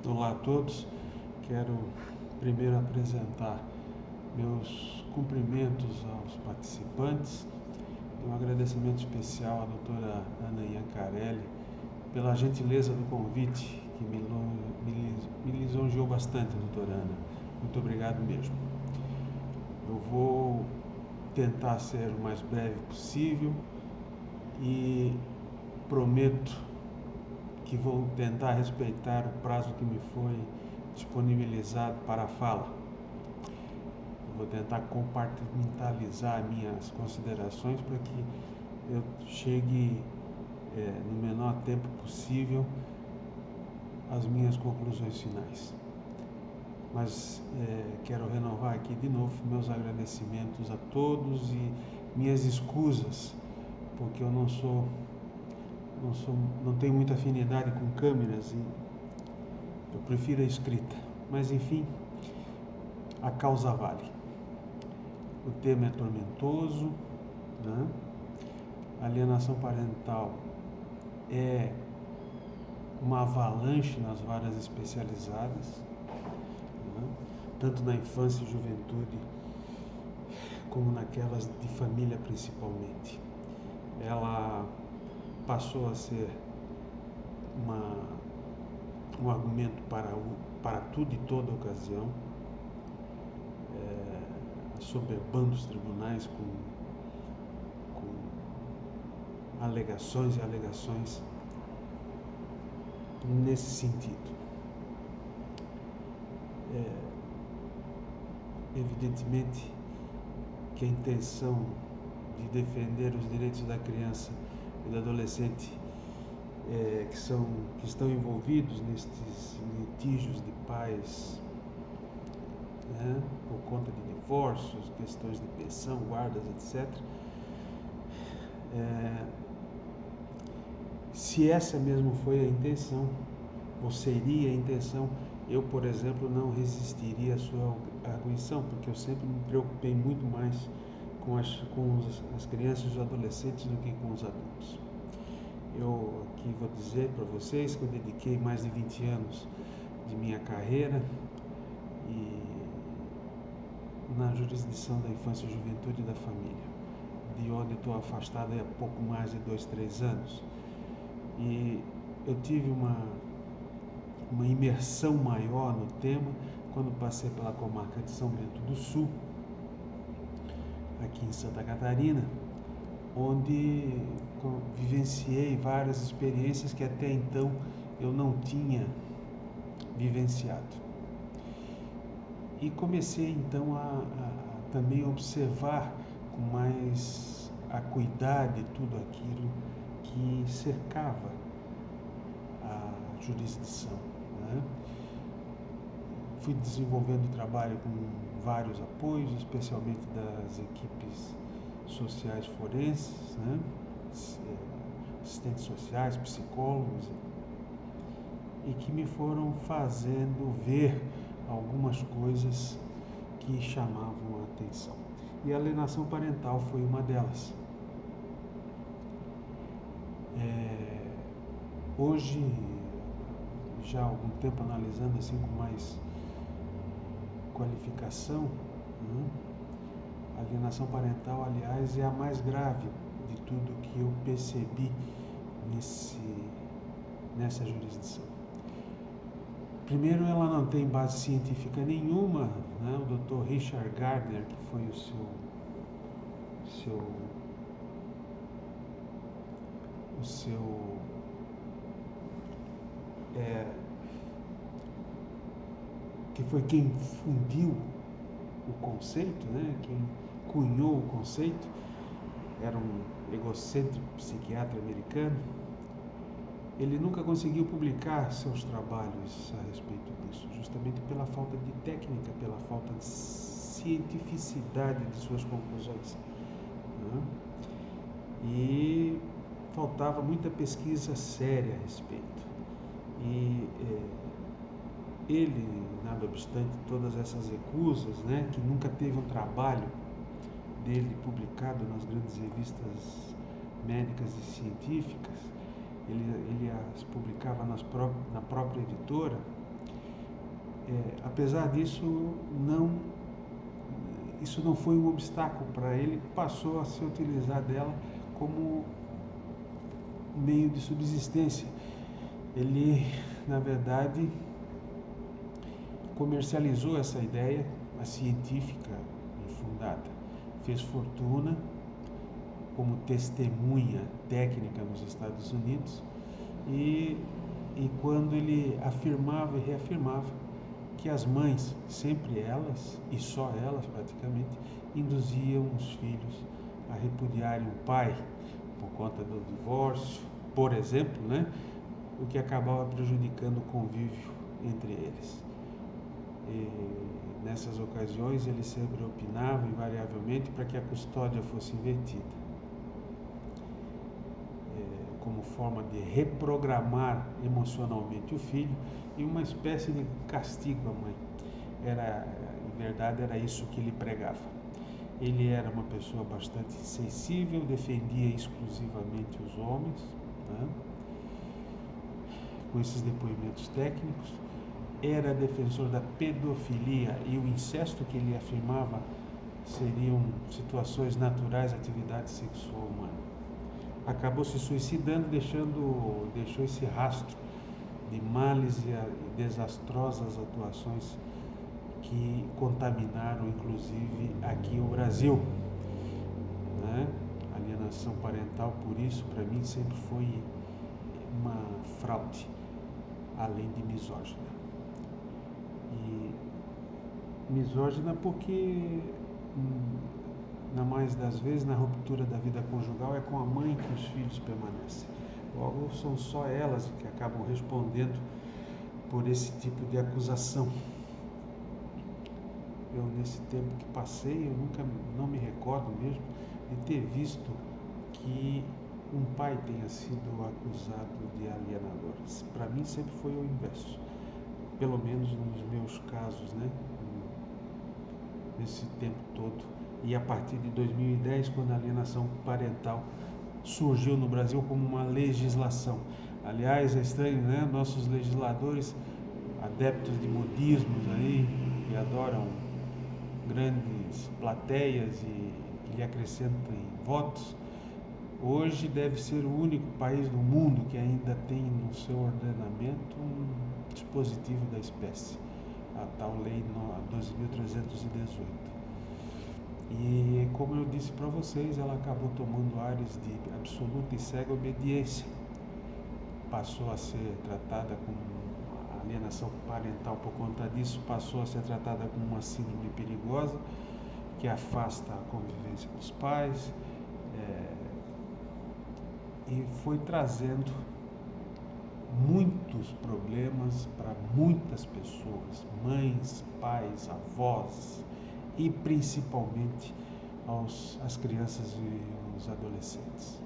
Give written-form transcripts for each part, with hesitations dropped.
Olá a todos. Quero primeiro apresentar meus cumprimentos aos participantes e um agradecimento especial à doutora Ana Iancarelli pela gentileza do convite, que me lisonjeou bastante, doutora Ana. Muito obrigado mesmo. Eu vou tentar ser o mais breve possível e prometo que vou tentar respeitar o prazo que me foi disponibilizado para a fala. Eu vou tentar compartimentalizar minhas considerações para que eu chegue no menor tempo possível às minhas conclusões finais. Mas quero renovar aqui de novo meus agradecimentos a todos e minhas escusas, porque eu não tenho muita afinidade com câmeras e eu prefiro a escrita. Mas enfim, a causa vale. O tema é tormentoso, né? A alienação parental é uma avalanche nas varas especializadas, né? Tanto na infância e juventude como naquelas de família principalmente. Ela passou a ser um argumento para tudo e toda ocasião, assoberbando os tribunais com alegações e alegações nesse sentido. Evidentemente que a intenção de defender os direitos da criança e do adolescente que estão envolvidos nestes litígios de pais, né, por conta de divórcios, questões de pensão, guardas, etc. Se essa mesmo foi a intenção, ou seria a intenção, eu, por exemplo, não resistiria à sua arguição, porque eu sempre me preocupei muito mais com as crianças e os adolescentes do que com os adultos. Eu aqui vou dizer para vocês que eu dediquei mais de 20 anos de minha carreira na jurisdição da infância e juventude e da família, de onde estou afastado há pouco mais de 2, 3 anos. E eu tive uma imersão maior no tema quando passei pela comarca de São Bento do Sul, aqui em Santa Catarina, onde vivenciei várias experiências que até então eu não tinha vivenciado. E comecei então a também observar com mais acuidade tudo aquilo que cercava a jurisdição, né? Fui desenvolvendo trabalho com vários apoios, especialmente das equipes sociais forenses, né? Assistentes sociais, psicólogos, e que me foram fazendo ver algumas coisas que chamavam a atenção. E a alienação parental foi uma delas. Hoje, já há algum tempo analisando assim com mais qualificação, né? A alienação parental, aliás, é a mais grave de tudo que eu percebi nessa jurisdição. Primeiro, ela não tem base científica nenhuma, né? O Dr. Richard Gardner, que foi que foi quem fundiu o conceito, né? Quem cunhou o conceito, era um egocêntrico psiquiatra americano. Ele nunca conseguiu publicar seus trabalhos a respeito disso, justamente pela falta de técnica, pela falta de cientificidade de suas conclusões, né? E faltava muita pesquisa séria a respeito. E ele, nada obstante todas essas recusas, né, que nunca teve um trabalho dele publicado nas grandes revistas médicas e científicas, ele as publicava na própria editora, apesar disso, isso não foi um obstáculo para ele, passou a se utilizar dela como meio de subsistência. Ele, na verdade, comercializou essa ideia, a científica e fundada. Fez fortuna como testemunha técnica nos Estados Unidos e quando ele afirmava e reafirmava que as mães, sempre elas, e só elas praticamente, induziam os filhos a repudiarem o pai por conta do divórcio, por exemplo, né? O que acabava prejudicando o convívio entre eles. E nessas ocasiões ele sempre opinava invariavelmente para que a custódia fosse invertida, como forma de reprogramar emocionalmente o filho e uma espécie de castigo à mãe. Em verdade, era isso que ele pregava. Ele era uma pessoa bastante sensível, defendia exclusivamente os homens, né? Com esses depoimentos técnicos, era defensor da pedofilia e o incesto que ele afirmava seriam situações naturais, atividade sexual humana. Acabou se suicidando, deixou esse rastro de males e desastrosas atuações que contaminaram inclusive aqui o Brasil, né? Alienação parental, por isso, para mim sempre foi uma fraude, além de misógina. E misógina porque, na mais das vezes, na ruptura da vida conjugal, é com a mãe que os filhos permanecem. Logo, são só elas que acabam respondendo por esse tipo de acusação. Eu, nesse tempo que passei, não me recordo mesmo de ter visto que um pai tenha sido acusado de alienador. Para mim sempre foi o inverso, pelo menos nos meus casos, né? Nesse tempo todo. E a partir de 2010, quando a alienação parental surgiu no Brasil como uma legislação. Aliás, é estranho, né? Nossos legisladores, adeptos de modismos aí, que adoram grandes plateias e lhe acrescentam votos, hoje deve ser o único país do mundo que ainda tem no seu ordenamento um dispositivo da espécie, a tal lei 12.318. E como eu disse para vocês, ela acabou tomando ares de absoluta e cega obediência. Passou a ser tratada como alienação parental por conta disso, passou a ser tratada como uma síndrome perigosa que afasta a convivência dos pais, e foi trazendo muitos problemas para muitas pessoas, mães, pais, avós e principalmente às crianças e os adolescentes.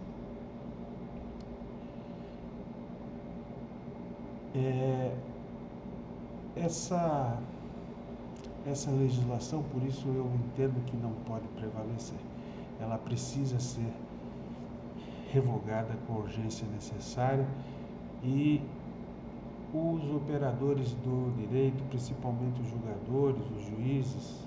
Essa legislação, por isso eu entendo que não pode prevalecer. Ela precisa ser revogada com a urgência necessária e os operadores do direito, principalmente os julgadores, os juízes,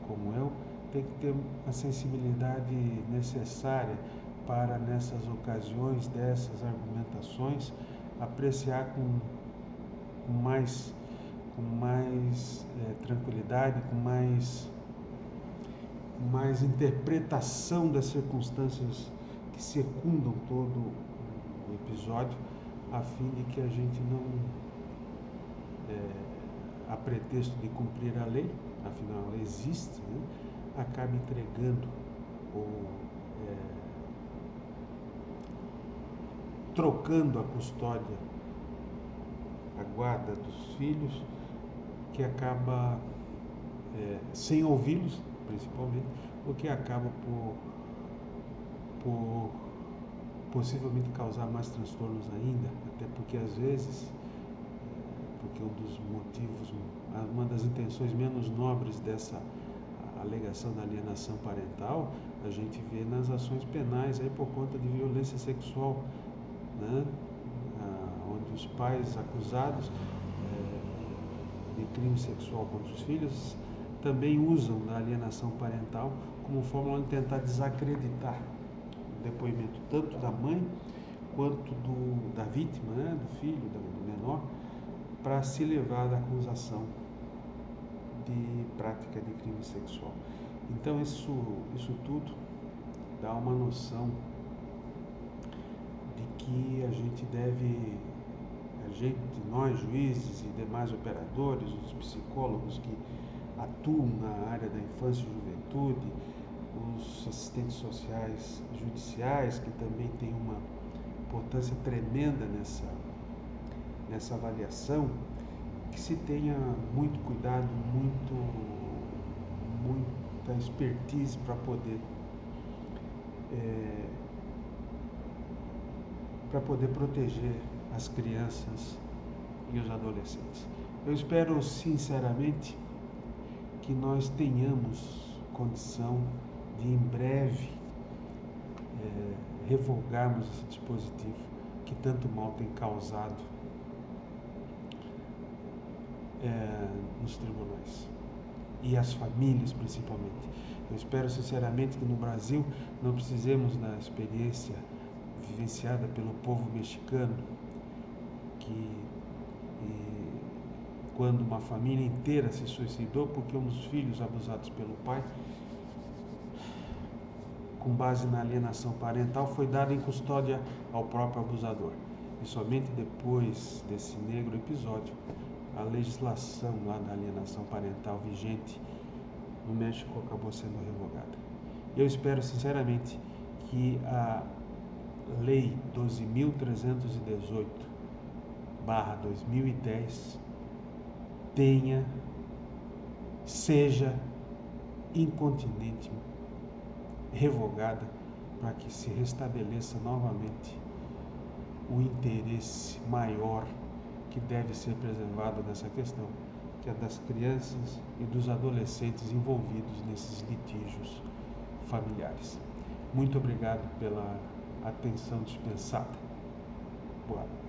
como eu, tem que ter a sensibilidade necessária para, nessas ocasiões, dessas argumentações, apreciar com mais tranquilidade, com mais interpretação das circunstâncias que secundam todo o episódio, a fim de que a gente não, a pretexto de cumprir a lei, afinal ela existe, né, acabe entregando ou trocando a custódia, a guarda dos filhos, que acaba, sem ouvi-los, principalmente, o que acaba por possivelmente causar mais transtornos ainda, até porque às vezes, porque um dos motivos, uma das intenções menos nobres dessa alegação da alienação parental, a gente vê nas ações penais aí por conta de violência sexual, né? Onde os pais acusados de de crime sexual contra os filhos também usam da alienação parental como forma de tentar desacreditar o depoimento tanto da mãe quanto da vítima, né, do filho, do menor, para se levar da acusação de prática de crime sexual. Então isso tudo dá uma noção de que nós juízes e demais operadores, os psicólogos que atuam na área da infância e juventude, os assistentes sociais judiciais, que também têm uma importância tremenda nessa avaliação, que se tenha muito cuidado, muita expertise para poder proteger as crianças e os adolescentes. Eu espero sinceramente que nós tenhamos condição de em breve revogarmos esse dispositivo que tanto mal tem causado nos tribunais e as famílias principalmente. Eu espero sinceramente que no Brasil não precisemos da experiência vivenciada pelo povo mexicano, quando uma família inteira se suicidou porque um dos filhos abusados pelo pai, com base na alienação parental, foi dado em custódia ao próprio abusador. E somente depois desse negro episódio, a legislação lá da alienação parental vigente no México acabou sendo revogada. Eu espero sinceramente que a Lei 12.318/2010 seja incontinente revogada para que se restabeleça novamente o interesse maior que deve ser preservado nessa questão, que é das crianças e dos adolescentes envolvidos nesses litígios familiares. Muito obrigado pela atenção dispensada. Boa noite.